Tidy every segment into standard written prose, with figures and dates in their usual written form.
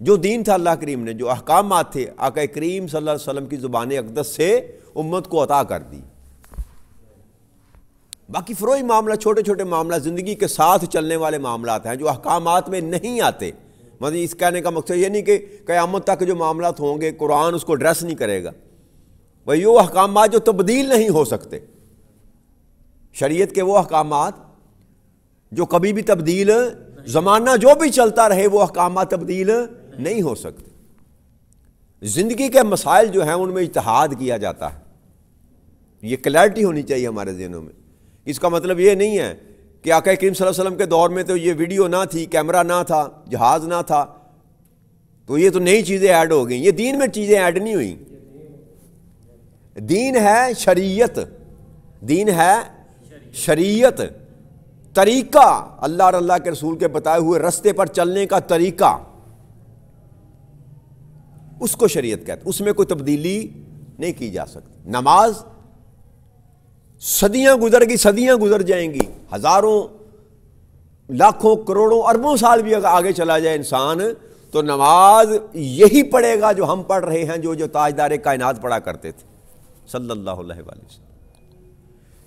جو دین تھا اللہ کریم نے، جو احکامات تھے آقا کریم صلی اللہ علیہ وسلم کی زبان اقدس سے امت کو عطا کر دی۔ باقی فروعی معاملہ، چھوٹے چھوٹے معاملہ، زندگی کے ساتھ چلنے والے معاملات ہیں جو احکامات میں نہیں آتے۔ مطلب اس کہنے کا مقصد یہ نہیں کہ قیامت تک جو معاملات ہوں گے قرآن اس کو ایڈریس نہیں کرے گا، بھئی وہ احکامات جو تبدیل نہیں ہو سکتے، شریعت کے وہ احکامات جو کبھی بھی تبدیل، زمانہ جو بھی چلتا رہے وہ احکامات تبدیل نہیں ہو سکتے۔ زندگی کے مسائل جو ہیں ان میں اجتہاد کیا جاتا ہے، یہ کلیئرٹی ہونی چاہیے ہمارے ذہنوں میں۔ اس کا مطلب یہ نہیں ہے کہ آقا کریم صلی اللہ علیہ وسلم کے دور میں تو یہ ویڈیو نہ تھی، کیمرہ نہ تھا، جہاز نہ تھا، تو یہ تو نئی چیزیں ایڈ ہو گئیں۔ یہ دین میں چیزیں ایڈ نہیں ہوئیں، دین ہے شریعت، دین ہے شریعت، طریقہ، اللہ اور اللہ کے رسول کے بتائے ہوئے رستے پر چلنے کا طریقہ، اس کو شریعت کہتے ہیں، اس میں کوئی تبدیلی نہیں کی جا سکتی۔ نماز صدیاں گزر گئی، صدیاں گزر جائیں گی، ہزاروں، لاکھوں، کروڑوں، اربوں سال بھی اگر آگے چلا جائے انسان تو نماز یہی پڑھے گا جو ہم پڑھ رہے ہیں، جو تاجدار کائنات پڑھا کرتے تھے صلی اللہ علیہ وسلم۔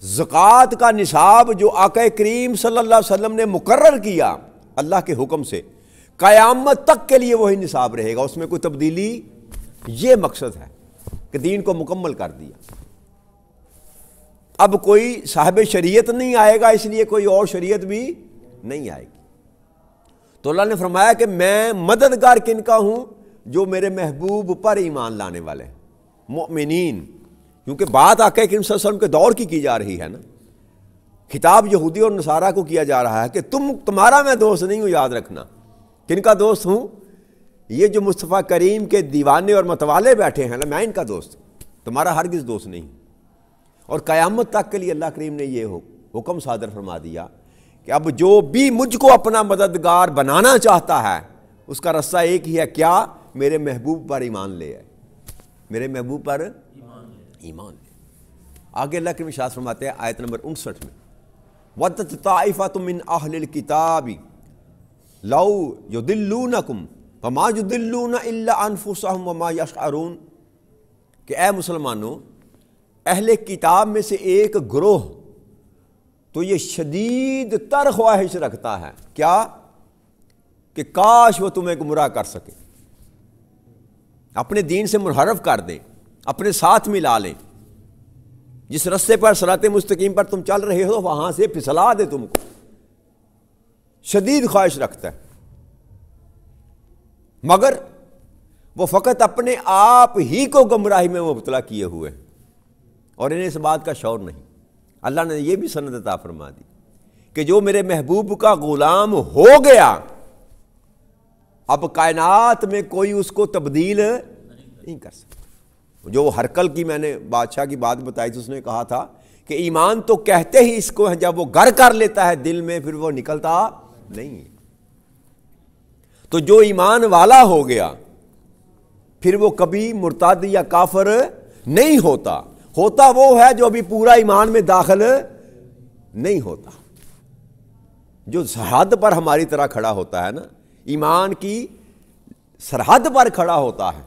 زکوٰۃ کا نصاب جو آقا کریم صلی اللہ علیہ وسلم نے مقرر کیا اللہ کے حکم سے، قیامت تک کے لیے وہی نصاب رہے گا، اس میں کوئی تبدیلی، یہ مقصد ہے کہ دین کو مکمل کر دیا۔ اب کوئی صاحب شریعت نہیں آئے گا، اس لیے کوئی اور شریعت بھی نہیں آئے گی۔ تو اللہ نے فرمایا کہ میں مددگار کن کا ہوں؟ جو میرے محبوب پر ایمان لانے والے ہیں، مؤمنین۔ کیونکہ بات آقا کریم صلی اللہ علیہ وسلم کے دور کی جا رہی ہے نا، خطاب یہودی اور نصارہ کو کیا جا رہا ہے کہ تمہارا میں دوست نہیں ہوں، یاد رکھنا۔ کن کا دوست ہوں؟ یہ جو مصطفیٰ کریم کے دیوانے اور متوالے بیٹھے ہیں نا، میں ان کا دوست ہوں، تمہارا ہرگز دوست نہیں۔ اور قیامت تک کے لیے اللہ کریم نے یہ حکم صادر فرما دیا کہ اب جو بھی مجھ کو اپنا مددگار بنانا چاہتا ہے اس کا رستہ ایک ہی ہے، کیا؟ میرے محبوب پر ایمان لے آئے، میرے محبوب پر ایمان لے۔ آگے اللہ کریم ارشاد فرماتے ہیں آیت نمبر 59 میں، وَدَّتْ طَائِفَةٌ مِّنْ أَهْلِ الْكِتَابِ لَوْ يُضِلُّونَكُمْ وَمَا يُضِلُّونَ إِلَّا أَنفُسَهُمْ وَمَا يَشْعُرُونَ، کہ اے مسلمانوں، اہل کتاب میں سے ایک گروہ تو یہ شدید تر خواہش رکھتا ہے، کیا؟ کہ کاش وہ تمہیں گمراہ کر سکے، اپنے دین سے منحرف کر دیں، اپنے ساتھ ملا لیں، جس رستے پر صراط مستقیم پر تم چل رہے ہو وہاں سے پھسلا دے تم کو، شدید خواہش رکھتا ہے، مگر وہ فقط اپنے آپ ہی کو گمراہی میں مبتلا کیے ہوئے ہیں اور انہیں اس بات کا شعور نہیں۔ اللہ نے یہ بھی سند عطا فرما دی کہ جو میرے محبوب کا غلام ہو گیا اب کائنات میں کوئی اس کو تبدیل نہیں کر سکتا۔ جو ہرکل کی میں نے بادشاہ کی بات بتائی تھی، اس نے کہا تھا کہ ایمان تو کہتے ہی اس کو ہے، جب وہ گھر کر لیتا ہے دل میں پھر وہ نکلتا نہیں ہے۔ تو جو ایمان والا ہو گیا پھر وہ کبھی مرتد یا کافر نہیں ہوتا، ہوتا وہ ہے جو ابھی پورا ایمان میں داخل نہیں ہوتا، جو سرحد پر ہماری طرح کھڑا ہوتا ہے نا، ایمان کی سرحد پر کھڑا ہوتا ہے،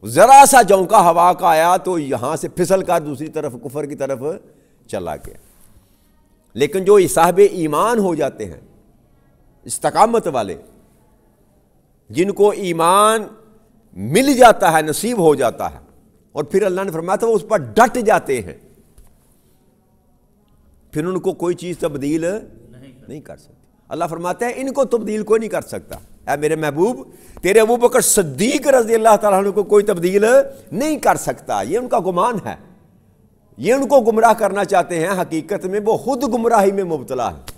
ذرا سا جھونکا ہوا کا آیا تو یہاں سے پھسل کر دوسری طرف کفر کی طرف چلا گیا۔ لیکن جو صاحب ایمان ہو جاتے ہیں، استقامت والے، جن کو ایمان مل جاتا ہے، نصیب ہو جاتا ہے، اور پھر اللہ نے فرمایا تھا وہ اس پر ڈٹ جاتے ہیں، پھر ان کو کوئی چیز تبدیل نہیں کر سکتی۔ اللہ فرماتا ہے ان کو تبدیل کوئی نہیں کر سکتا، اے میرے محبوب تیرے ابو بکر صدیق رضی اللہ تعالیٰ عنہ کو کوئی تبدیل نہیں کر سکتا۔ یہ ان کا گمان ہے، یہ ان کو گمراہ کرنا چاہتے ہیں، حقیقت میں وہ خود گمراہی میں مبتلا ہے،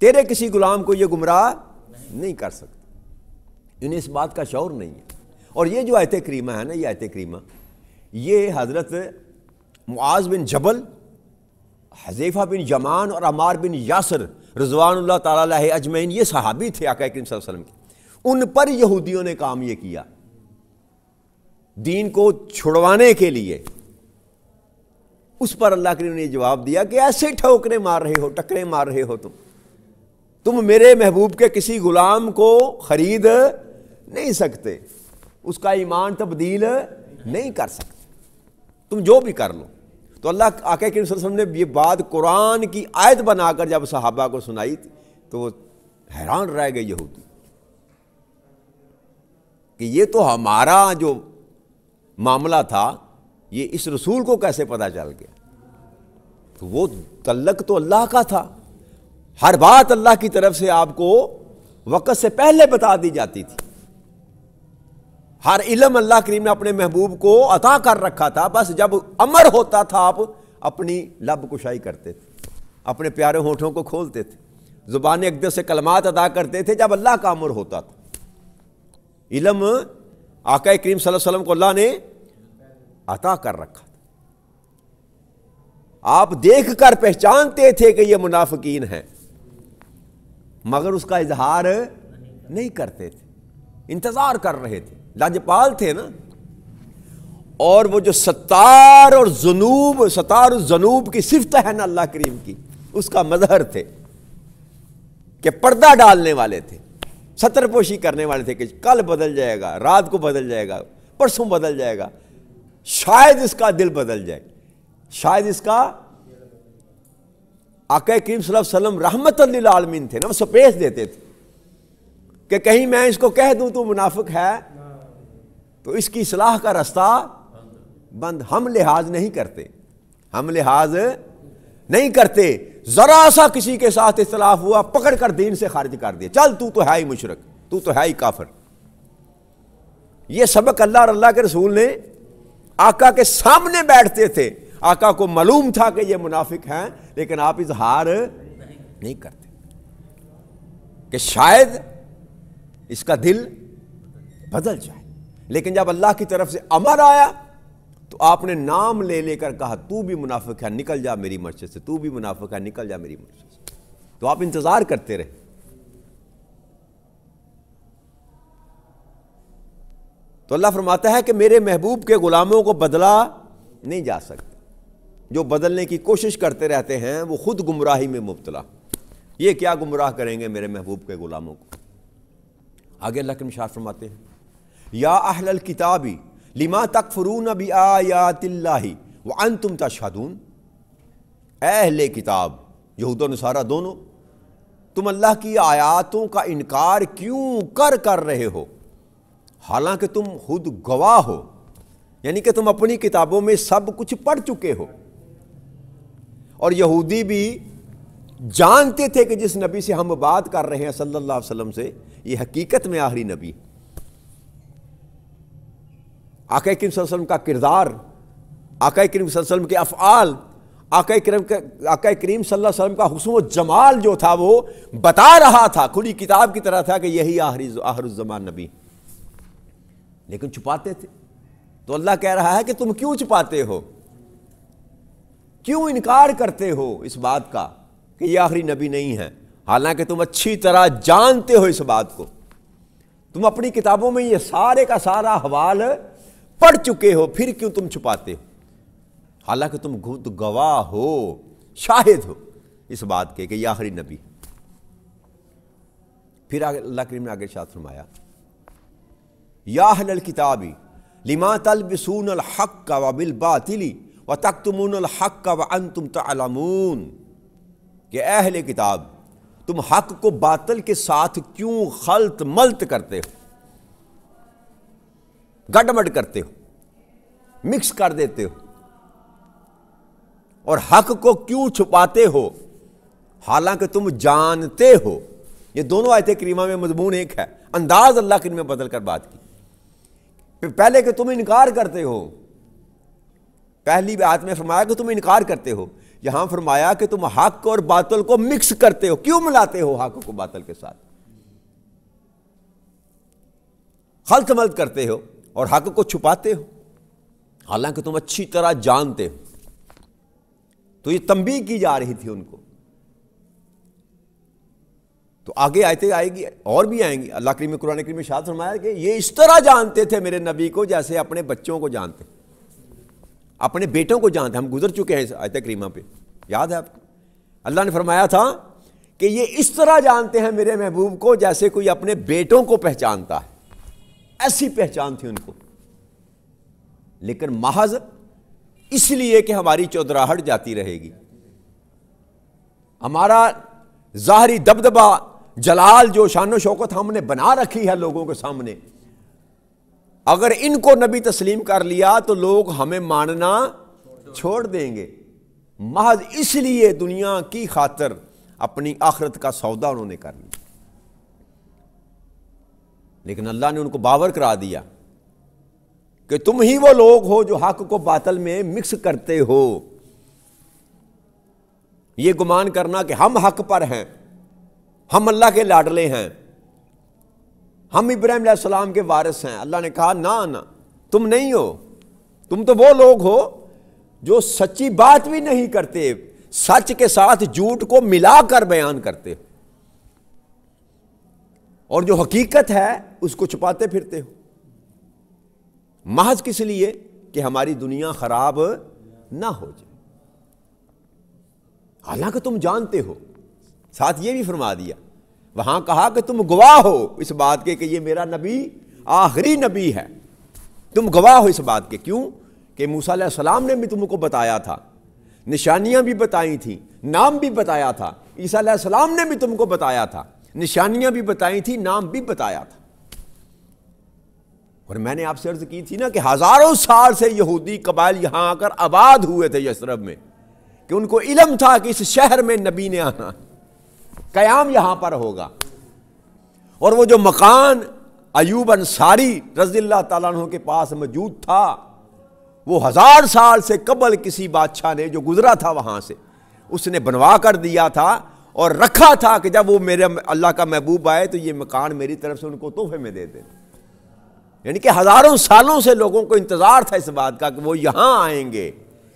تیرے کسی غلام کو یہ گمراہ نہیں کر سکتا، انہیں اس بات کا شعور نہیں ہے۔ اور یہ جو آیت کریمہ ہے نا، یہ آیت کریمہ یہ حضرت معاذ بن جبل، حذیفہ بن یمان اور عمار بن یاسر رضوان اللہ تعالیٰ علیہ اجمعین، یہ صحابی تھے آقا کریم صلی اللہ علیہ وسلم کے، ان پر یہودیوں نے کام یہ کیا دین کو چھڑوانے کے لیے۔ اس پر اللہ کریم نے جواب دیا کہ ایسے ٹھوکریں مار رہے ہو، ٹکریں مار رہے ہو، تم میرے محبوب کے کسی غلام کو خرید نہیں سکتے، اس کا ایمان تبدیل نہیں کر سکتے، تم جو بھی کر لو۔ تو اللہ آقا کریم صلی اللہ علیہ وسلم نے یہ بات قرآن کی آیت بنا کر جب صحابہ کو سنائی تھی تو وہ حیران رہ گئے یہودی کہ یہ تو ہمارا جو معاملہ تھا یہ اس رسول کو کیسے پتہ چل گیا؟ تو وہ تعلق تو اللہ کا تھا، ہر بات اللہ کی طرف سے آپ کو وقت سے پہلے بتا دی جاتی تھی، ہر علم اللہ کریم نے اپنے محبوب کو عطا کر رکھا تھا، بس جب امر ہوتا تھا آپ اپنی لب کشائی کرتے تھے، اپنے پیارے ہونٹوں کو کھولتے تھے، زبان اقدس سے کلمات ادا کرتے تھے جب اللہ کا امر ہوتا تھا۔ علم آقا کریم صلی اللہ علیہ وسلم کو اللہ نے عطا کر رکھا تھا، آپ دیکھ کر پہچانتے تھے کہ یہ منافقین ہیں، مگر اس کا اظہار نہیں کرتے تھے، انتظار کر رہے تھے، لاجپال تھے نا۔ اور وہ جو ستار اور ذنوب کی صفت ہے نا اللہ کریم کی، اس کا مظہر تھے کہ پردہ ڈالنے والے تھے، ستر پوشی کرنے والے تھے کہ کل بدل جائے گا، رات کو بدل جائے گا، پرسوں بدل جائے گا، شاید اس کا دل بدل جائے، شاید اس کا۔ آقا کریم صلی اللہ علیہ وسلم رحمت للعالمین تھے نا، وہ سپیس دیتے تھے کہ کہیں میں اس کو کہہ دوں تو منافق ہے تو اس کی اصلاح کا رستہ بند۔ ہم لحاظ نہیں کرتے، ہم لحاظ نہیں کرتے، ذرا سا کسی کے ساتھ اختلاف ہوا پکڑ کر دین سے خارج کر دیا، چل تو ہے ہی مشرک، تو ہے ہی کافر۔ یہ سبق اللہ اور اللہ کے رسول نے آقا کے سامنے بیٹھتے تھے، آقا کو معلوم تھا کہ یہ منافق ہیں لیکن آپ اظہار نہیں کرتے کہ شاید اس کا دل بدل جائے۔ لیکن جب اللہ کی طرف سے امر آیا تو آپ نے نام لے لے کر کہا تو بھی منافق ہے نکل جا میری مسجد سے، تو بھی منافق ہے نکل جا میری مسجد سے۔ تو آپ انتظار کرتے رہے۔ تو اللہ فرماتا ہے کہ میرے محبوب کے غلاموں کو بدلا نہیں جا سکتا، جو بدلنے کی کوشش کرتے رہتے ہیں وہ خود گمراہی میں مبتلا۔ یہ کیا گمراہ کریں گے میرے محبوب کے غلاموں کو؟ آگے اللہ کے ارشاد فرماتے ہیں یا اہل الکتاب لما تکفرون بآیات اللہ وانتم تشہدون، اے اہل کتاب یہود و نصارہ دونوں، تم اللہ کی آیاتوں کا انکار کیوں کر رہے ہو حالانکہ تم خود گواہ ہو، یعنی کہ تم اپنی کتابوں میں سب کچھ پڑھ چکے ہو۔ اور یہودی بھی جانتے تھے کہ جس نبی سے ہم بات کر رہے ہیں صلی اللہ علیہ وسلم سے، یہ حقیقت میں آخری نبی۔ آقا کریم صلی اللہ علیہ وسلم کا کردار، آقا کریم صلی اللہ علیہ وسلم کے افعال، آقا کریم صلی اللہ علیہ وسلم کا حسن و جمال جو تھا وہ بتا رہا تھا، کھلی کتاب کی طرح تھا کہ یہی آخر الزمان نبی، لیکن چھپاتے تھے۔ تو اللہ کہہ رہا ہے کہ تم کیوں چھپاتے ہو، کیوں انکار کرتے ہو اس بات کا کہ یہ آخری نبی نہیں ہے، حالانکہ تم اچھی طرح جانتے ہو اس بات کو، تم اپنی کتابوں میں یہ سارے کا سارا حوال پڑھ چکے ہو، پھر کیوں تم چھپاتے ہو، حالانکہ تم خود گواہ ہو، شاہد ہو اس بات کے کہ یہ آخری نبی۔ پھر اللہ کریم نے آگے ارشاد فرمایا یا اہل الکتاب لما تلبسون الحق وبالباطل وتکتمون الحق وانتم تعلمون، کہ اے اہل کتاب تم حق کو باطل کے ساتھ کیوں خلط ملط کرتے ہو، گڈمڈ کرتے ہو، مکس کر دیتے ہو، اور حق کو کیوں چھپاتے ہو حالانکہ تم جانتے ہو۔ یہ دونوں آیتیں کریمہ میں مضمون ایک ہے، انداز اللہ کے میں بدل کر بات کی۔ پہلے کہ تم انکار کرتے ہو، پہلی آیت میں فرمایا کہ تم انکار کرتے ہو، یہاں فرمایا کہ تم حق اور باطل کو مکس کرتے ہو، کیوں ملاتے ہو حق کو باطل کے ساتھ، خلط ملط کرتے ہو اور حق کو چھپاتے ہو حالانکہ تم اچھی طرح جانتے ہو۔ تو یہ تنبیہ کی جا رہی تھی ان کو۔ تو آگے آیتیں آئے گی اور بھی آئیں گی، اللہ کریم قرآن کریم میں ارشاد فرمایا کہ یہ اس طرح جانتے تھے میرے نبی کو جیسے اپنے بچوں کو جانتے، اپنے بیٹوں کو جانتے۔ ہم گزر چکے ہیں اس آیت کریمہ پہ، یاد ہے آپ کو؟ اللہ نے فرمایا تھا کہ یہ اس طرح جانتے ہیں میرے محبوب کو جیسے کوئی اپنے بیٹوں کو پہچانتا ہے، ایسی پہچان تھی ان کو، لیکن محض اس لیے کہ ہماری چودراہٹ جاتی رہے گی، ہمارا ظاہری دبدبہ جلال جو شان و شوکت ہم نے بنا رکھی ہے لوگوں کے سامنے، اگر ان کو نبی تسلیم کر لیا تو لوگ ہمیں ماننا چھوڑ دیں گے۔ محض اس لیے دنیا کی خاطر اپنی آخرت کا سودا انہوں نے کر لیا، لیکن اللہ نے ان کو باور کرا دیا کہ تم ہی وہ لوگ ہو جو حق کو باطل میں مکس کرتے ہو۔ یہ گمان کرنا کہ ہم حق پر ہیں، ہم اللہ کے لاڈلے ہیں، ہم ابراہیم علیہ السلام کے وارث ہیں، اللہ نے کہا نہ تم نہیں ہو، تم تو وہ لوگ ہو جو سچی بات بھی نہیں کرتے، سچ کے ساتھ جھوٹ کو ملا کر بیان کرتے ہو، اور جو حقیقت ہے اس کو چھپاتے پھرتے ہو، محض کس لیے کہ ہماری دنیا خراب نہ ہو جائے۔ حالانکہ تم جانتے ہو، ساتھ یہ بھی فرما دیا، وہاں کہا کہ تم گواہ ہو اس بات کے کہ یہ میرا نبی آخری نبی ہے، تم گواہ ہو اس بات کے۔ کیوں؟ کہ موسیٰ علیہ السلام نے بھی تم کو بتایا تھا، نشانیاں بھی بتائی تھیں، نام بھی بتایا تھا، عیسیٰ علیہ السلام نے بھی تم کو بتایا تھا، نشانیاں بھی بتائی تھی، نام بھی بتایا تھا۔ اور میں نے آپ سے عرض کی تھی نا کہ ہزاروں سال سے یہودی قبائل یہاں آ کر آباد ہوئے تھے یثرب میں، کہ ان کو علم تھا کہ اس شہر میں نبی نے آنا، قیام یہاں پر ہوگا۔ اور وہ جو مکان ایوب انصاری رضی اللہ تعالیٰ عنہ کے پاس موجود تھا، وہ 1000 سال سے قبل کسی بادشاہ نے جو گزرا تھا وہاں سے، اس نے بنوا کر دیا تھا اور رکھا تھا کہ جب وہ میرے اللہ کا محبوب آئے تو یہ مکان میری طرف سے ان کو تحفے میں دے دیں۔ یعنی کہ ہزاروں سالوں سے لوگوں کو انتظار تھا اس بات کا کہ وہ یہاں آئیں گے،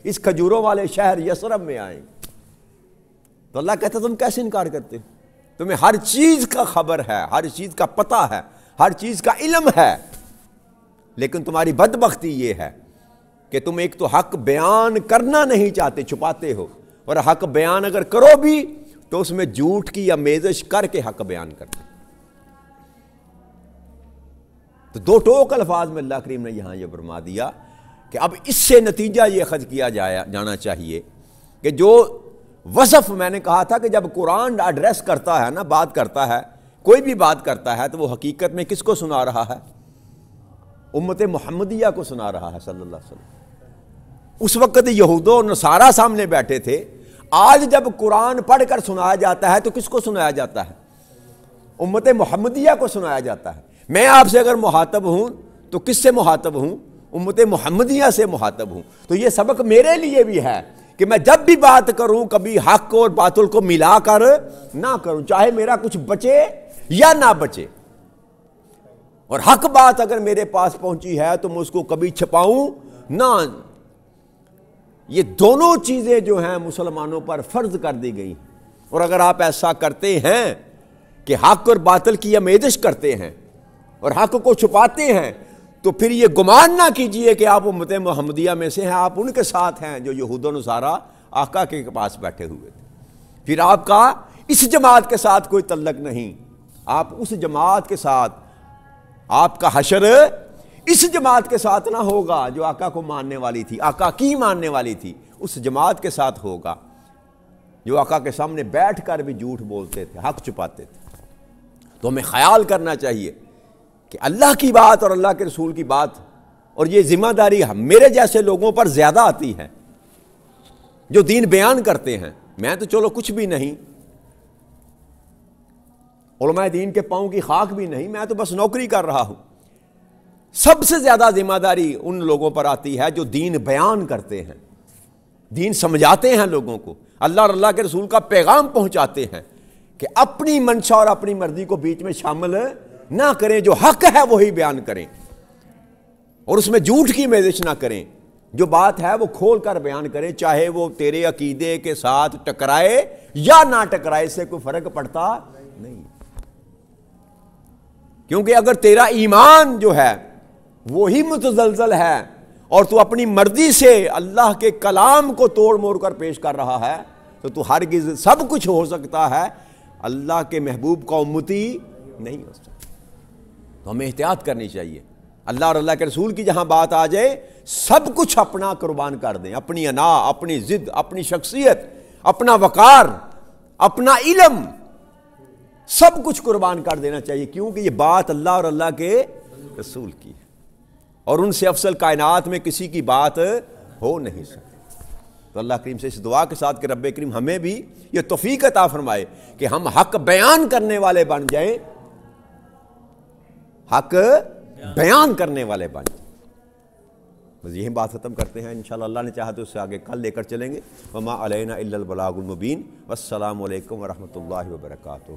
اس کھجوروں والے شہر یثرب میں آئیں گے۔ تو اللہ کہتا تم کیسے انکار کرتے ہو؟ تمہیں ہر چیز کا خبر ہے، ہر چیز کا پتہ ہے، ہر چیز کا علم ہے، لیکن تمہاری بدبختی یہ ہے کہ تم ایک تو حق بیان کرنا نہیں چاہتے، چھپاتے ہو، اور حق بیان اگر کرو بھی تو اس میں جھوٹ کی آمیزش کر کے حق بیان کرتے۔ تو دو ٹوک الفاظ میں اللہ کریم نے یہاں یہ فرما دیا کہ اب اس سے نتیجہ یہ اخذ کیا جانا چاہیے کہ جو وصف میں نے کہا تھا کہ جب قرآن ایڈریس کرتا ہے نا، بات کرتا ہے، کوئی بھی بات کرتا ہے تو وہ حقیقت میں کس کو سنا رہا ہے؟ امت محمدیہ کو سنا رہا ہے صلی اللہ علیہ وسلم۔ اس وقت یہود و نصارہ سامنے بیٹھے تھے، آج جب قرآن پڑھ کر سنایا جاتا ہے تو کس کو سنایا جاتا ہے؟ امت محمدیہ کو سنایا جاتا ہے۔ میں آپ سے اگر مخاطب ہوں تو کس سے مخاطب ہوں؟ امت محمدیہ سے مخاطب ہوں۔ تو یہ سبق میرے لیے بھی ہے کہ میں جب بھی بات کروں کبھی حق اور باطل کو ملا کر نہ کروں، چاہے میرا کچھ بچے یا نہ بچے، اور حق بات اگر میرے پاس پہنچی ہے تو میں اس کو کبھی چھپاؤں نہ۔ یہ دونوں چیزیں جو ہیں مسلمانوں پر فرض کر دی گئی ہیں، اور اگر آپ ایسا کرتے ہیں کہ حق اور باطل کی آمیزش کرتے ہیں اور حق کو چھپاتے ہیں تو پھر یہ گمان نہ کیجئے کہ آپ امت محمدیہ میں سے ہیں، آپ ان کے ساتھ ہیں جو یہود و نصارہ آقا کے پاس بیٹھے ہوئے تھے۔ پھر آپ کا اس جماعت کے ساتھ کوئی تعلق نہیں، آپ اس جماعت کے ساتھ، آپ کا حشر اس جماعت کے ساتھ نہ ہوگا جو آقا کو ماننے والی تھی، آقا کی ماننے والی تھی، اس جماعت کے ساتھ ہوگا جو آقا کے سامنے بیٹھ کر بھی جھوٹ بولتے تھے، حق چھپاتے تھے۔ تو ہمیں خیال کرنا چاہیے کہ اللہ کی بات اور اللہ کے رسول کی بات، اور یہ ذمہ داری میرے جیسے لوگوں پر زیادہ آتی ہے جو دین بیان کرتے ہیں۔ میں تو چلو کچھ بھی نہیں، علماء دین کے پاؤں کی خاک بھی نہیں، میں تو بس نوکری کر رہا ہوں۔ سب سے زیادہ ذمہ داری ان لوگوں پر آتی ہے جو دین بیان کرتے ہیں، دین سمجھاتے ہیں لوگوں کو، اللہ اور اللہ کے رسول کا پیغام پہنچاتے ہیں، کہ اپنی منشا اور اپنی مرضی کو بیچ میں شامل نہ کریں، جو حق ہے وہی بیان کریں اور اس میں جھوٹ کی آمیزش نہ کریں، جو بات ہے وہ کھول کر بیان کریں، چاہے وہ تیرے عقیدے کے ساتھ ٹکرائے یا نہ ٹکرائے، اس سے کوئی فرق پڑتا نہیں۔ کیونکہ اگر تیرا ایمان جو ہے وہی متزلزل ہے اور تو اپنی مرضی سے اللہ کے کلام کو توڑ موڑ کر پیش کر رہا ہے تو ہرگز، سب کچھ ہو سکتا ہے، اللہ کے محبوب کا امتی نہیں ہو سکتا۔ تو ہمیں احتیاط کرنی چاہیے، اللہ اور اللہ کے رسول کی جہاں بات آ جائے سب کچھ اپنا قربان کر دیں، اپنی انا، اپنی ضد، اپنی شخصیت، اپنا وقار، اپنا علم، سب کچھ قربان کر دینا چاہیے، کیونکہ یہ بات اللہ اور اللہ کے رسول کی ہے اور ان سے افضل کائنات میں کسی کی بات ہو نہیں سکتی۔ تو اللہ کریم سے اس دعا کے ساتھ کہ رب کریم ہمیں بھی یہ توفیق عطا فرمائے کہ ہم حق بیان کرنے والے بن جائیں، حق بیان کرنے والے بن جائیں۔ بس یہی بات ختم کرتے ہیں، انشاءاللہ اللہ نے چاہا تو اس سے آگے کل لے کر چلیں گے۔ وما علینا الا البلاغ المبین۔ والسلام علیکم ورحمۃ اللہ وبرکاتہ۔